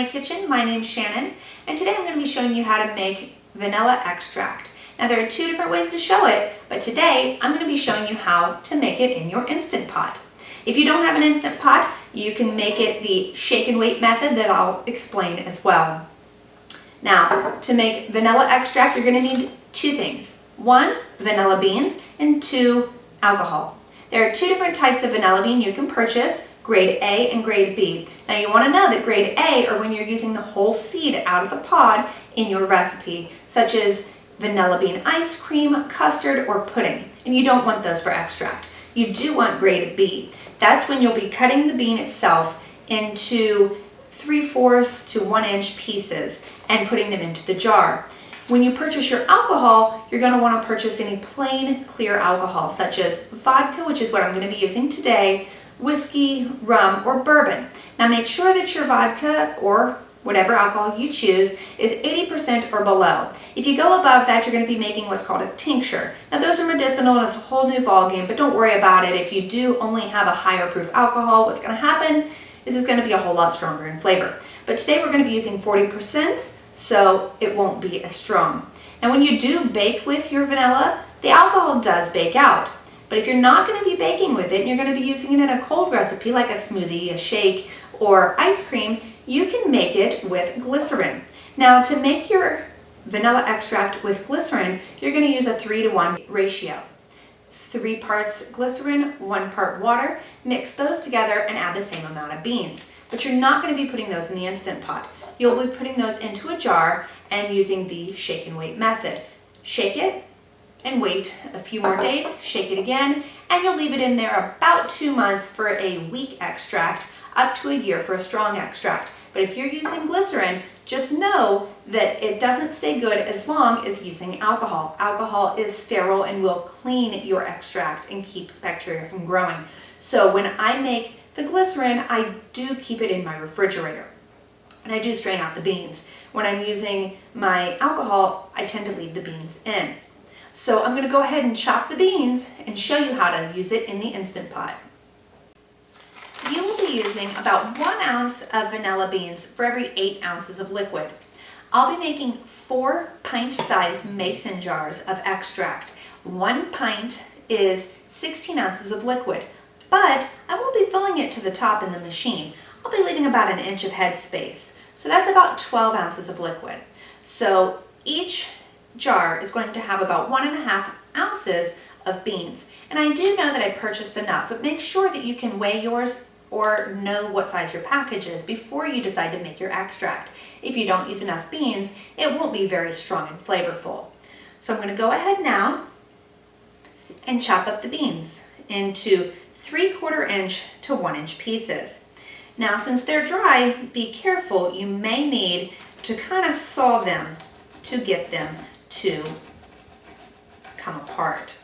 my kitchen. My name's Shannon, and today I'm going to be showing you how to make vanilla extract. Now there are two different ways to show it, but today I'm going to be showing you how to make it in your Instant Pot. If you don't have an Instant Pot, you can make it the shake and wait method that I'll explain as well. Now, to make vanilla extract, you're going to need two things. One, vanilla beans, and two, alcohol. There are two different types of vanilla bean you can purchase, grade A and grade B. Now you want to know that grade A are when you're using the whole seed out of the pod in your recipe, such as vanilla bean ice cream, custard, or pudding. And you don't want those for extract. You do want grade B. That's when you'll be cutting the bean itself into 3/4 to 1 inch pieces and putting them into the jar. When you purchase your alcohol, you're going to want to purchase any plain clear alcohol, such as vodka, which is what I'm going to be using today, whiskey, rum, or bourbon. Now make sure that your vodka or whatever alcohol you choose is 80% or below. If you go above that, you're going to be making what's called a tincture. Now those are medicinal and it's a whole new ball game, but don't worry about it. If you do only have a higher proof alcohol, what's going to happen is it's going to be a whole lot stronger in flavor. But today we're going to be using 40%, so it won't be as strong. Now when you do bake with your vanilla, the alcohol does bake out. But if you're not going to be baking with it and you're going to be using it in a cold recipe like a smoothie, a shake, or ice cream, you can make it with glycerin. Now to make your vanilla extract with glycerin, you're going to use a 3:1 ratio. 3 parts glycerin, 1 part water. Mix those together and add the same amount of beans. But you're not going to be putting those in the Instant Pot. You'll be putting those into a jar and using the shake and wait method. Shake it and wait a few more days, shake it again, and you'll leave it in there about 2 months for a weak extract, up to a year for a strong extract. But if you're using glycerin, just know that it doesn't stay good as long as using alcohol. Alcohol is sterile and will clean your extract and keep bacteria from growing. So when I make the glycerin, I do keep it in my refrigerator. And I do strain out the beans. When I'm using my alcohol, I tend to leave the beans in. So I'm going to go ahead and chop the beans and show you how to use it in the Instant Pot. You will be using about 1 ounce of vanilla beans for every 8 ounces of liquid. I'll be making 4 pint-sized mason jars of extract. 1 pint is 16 ounces of liquid, but I won't be filling it to the top in the machine. I'll be leaving about 1 inch of head space. So that's about 12 ounces of liquid. So each jar is going to have about 1.5 ounces of beans. And I do know that I purchased enough, but make sure that you can weigh yours or know what size your package is before you decide to make your extract. If you don't use enough beans, it won't be very strong and flavorful. So I'm going to go ahead now and chop up the beans into 3/4 inch to 1 inch pieces. Now since they're dry, be careful, you may need to kind of saw them to get them to come apart.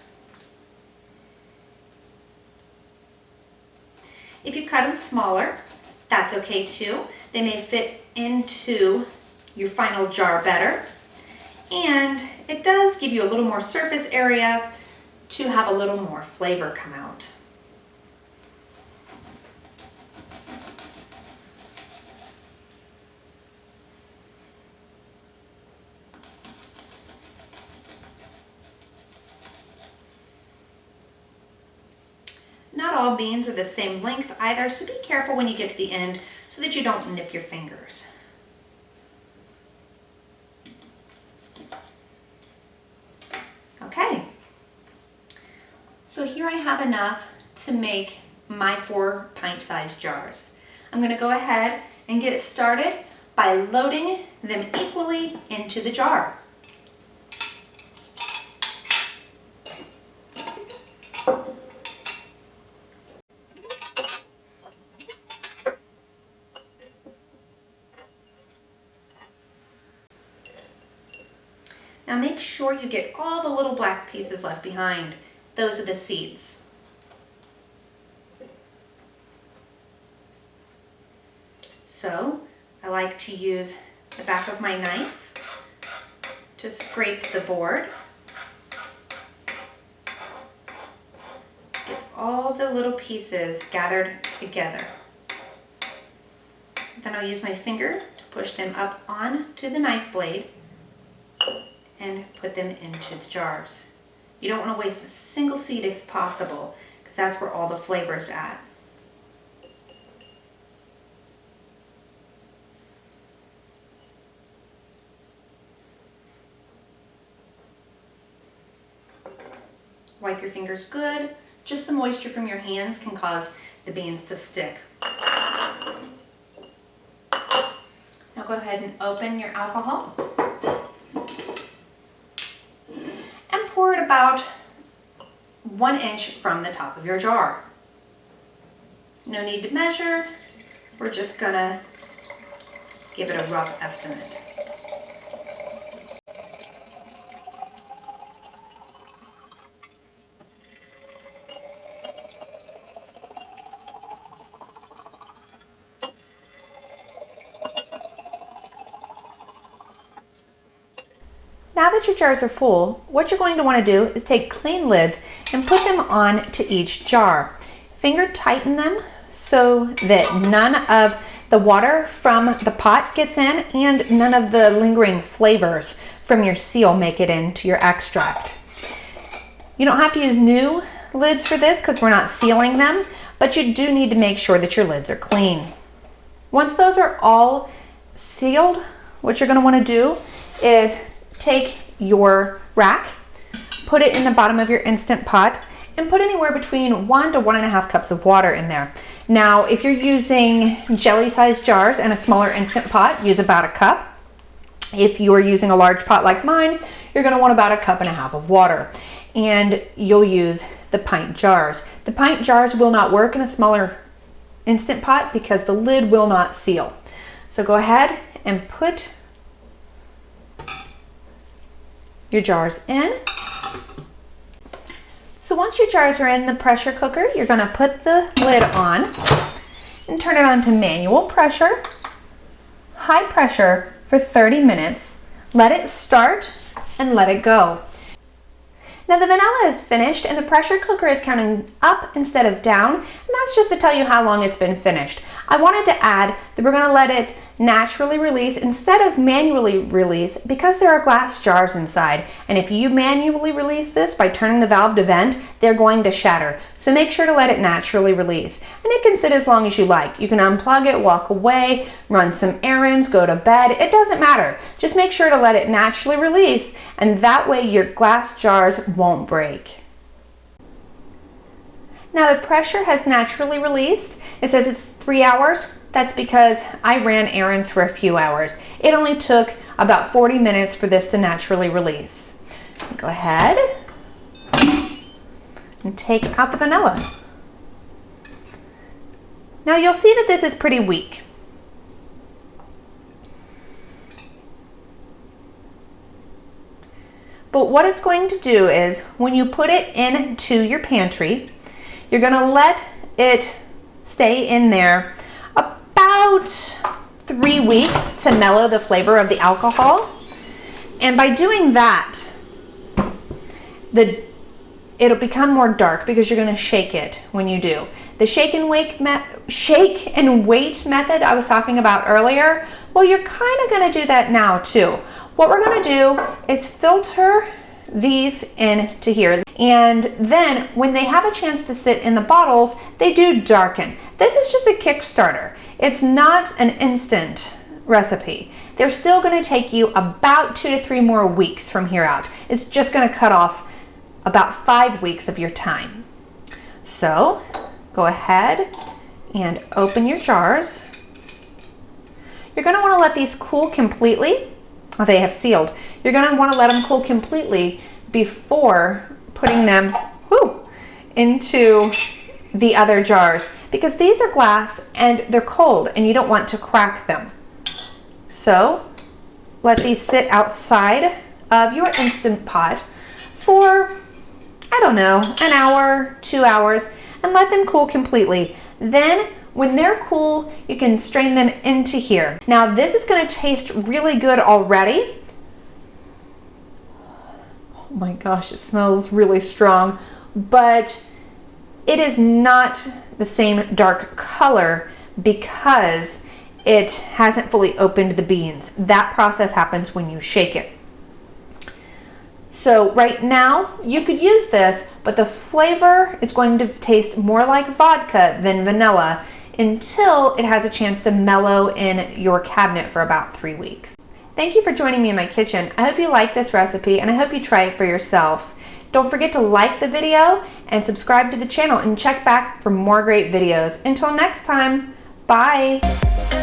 If you cut them smaller, that's okay too. They may fit into your final jar better. And it does give you a little more surface area to have a little more flavor come out. Not all beans are the same length either, so be careful when you get to the end so that you don't nip your fingers. Okay, so here I have enough to make my 4 pint-sized jars. I'm going to go ahead and get started by loading them equally into the jar. Now make sure you get all the little black pieces left behind. Those are the seeds. So I like to use the back of my knife to scrape the board. Get all the little pieces gathered together. Then I'll use my finger to push them up onto the knife blade and put them into the jars. You don't want to waste a single seed if possible, because that's where all the flavor is at. Wipe your fingers good. Just the moisture from your hands can cause the beans to stick. Now go ahead and open your alcohol and pour it about 1 inch from the top of your jar. No need to measure. We're just gonna give it a rough estimate. Now that your jars are full, what you're going to want to do is take clean lids and put them on to each jar. Finger tighten them so that none of the water from the pot gets in and none of the lingering flavors from your seal make it into your extract. You don't have to use new lids for this because we're not sealing them, but you do need to make sure that your lids are clean. Once those are all sealed, what you're going to want to do is take your rack, put it in the bottom of your Instant Pot, and put anywhere between 1 to 1.5 cups of water in there. Now, if you're using jelly-sized jars and a smaller Instant Pot, use about 1 cup. If you're using a large pot like mine, you're going to want about 1.5 cups of water. And you'll use the pint jars. The pint jars will not work in a smaller Instant Pot because the lid will not seal. So go ahead and put your jars in. So once your jars are in the pressure cooker, you're going to put the lid on and turn it on to manual pressure, high pressure for 30 minutes. Let it start and let it go. Now the vanilla is finished and the pressure cooker is counting up instead of down, and that's just to tell you how long it's been finished. I wanted to add that we're going to let it naturally release instead of manually release because there are glass jars inside, and if you manually release this by turning the valve to vent, they're going to shatter. So make sure to let it naturally release, and it can sit as long as you like. You can unplug it, walk away, run some errands, go to bed, it doesn't matter. Just make sure to let it naturally release, and that way your glass jars won't break. Now the pressure has naturally released. It says it's 3 hours. That's because I ran errands for a few hours. It only took about 40 minutes for this to naturally release. Go ahead and take out the vanilla. Now you'll see that this is pretty weak. But what it's going to do is when you put it into your pantry, you're going to let it stay in there about 3 weeks to mellow the flavor of the alcohol. And by doing that, it'll become more dark because you're going to shake it when you do. The shake and wait method I was talking about earlier, well, you're kind of going to do that now too. What we're going to do is filter these into here, and then when they have a chance to sit in the bottles, they do darken. This is just a Kickstarter. It's not an instant recipe. They're still going to take you about 2 to 3 more weeks from here out. It's just going to cut off about 5 weeks of your time. So go ahead and open your jars. You're going to want to let these cool completely. Oh, they have sealed. You're going to want to let them cool completely before putting them into the other jars, because these are glass and they're cold and you don't want to crack them. So let these sit outside of your Instant Pot for, I don't know, an hour, 2 hours, and let them cool completely. Then when they're cool, you can strain them into here. Now this is going to taste really good already. Oh my gosh, it smells really strong, but it is not the same dark color because it hasn't fully opened the beans. That process happens when you shake it. So right now you could use this, but the flavor is going to taste more like vodka than vanilla until it has a chance to mellow in your cabinet for about 3 weeks. Thank you for joining me in my kitchen. I hope you like this recipe and I hope you try it for yourself. Don't forget to like the video and subscribe to the channel and check back for more great videos. Until next time, bye.